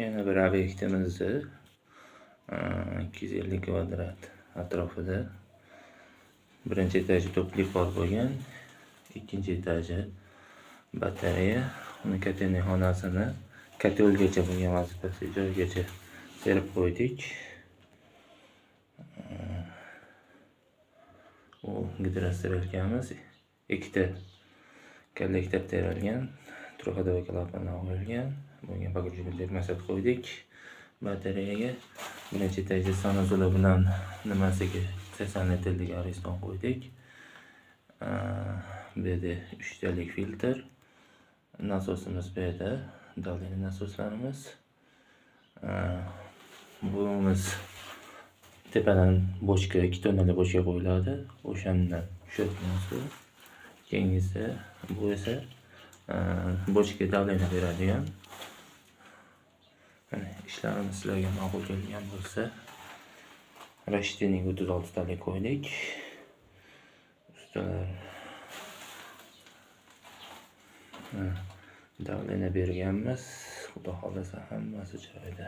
Yana bir obyektimizni 250 kvadrat atrofida birinchi etaji to'plik bor bo'lgan, ikkinchi etaji batareya, uni kotelniy xonasini kotelgacha bo'lgan vazifasi joygacha berib qo'ydik. U gidrostrelkamiz, ikkita kollektor terilgan, trubadagi klapanlar qo'yilgan, bunga bagajni termasat qo'ydik. Batareyaga birinchi etajda sanuzuli bilan nimasiga 80 litrlik ariston qo'ydik. Bu yerda 3 talik filtr, nasosimiz bu yerda, dalili nasoslarimiz. Bunimiz tepadan bochka, 2 tonnali bochka qo'yiladi, o'shandan tushayotgan. Keyingisi bu esa bochka davleni beradigan. Ishlarimiz sizlarga ma'qul kelgan bo'lsa, rashtining 36 talik qo'ydik. Ustalar davleni berganmiz. Xudo xolasa hammasi joyida.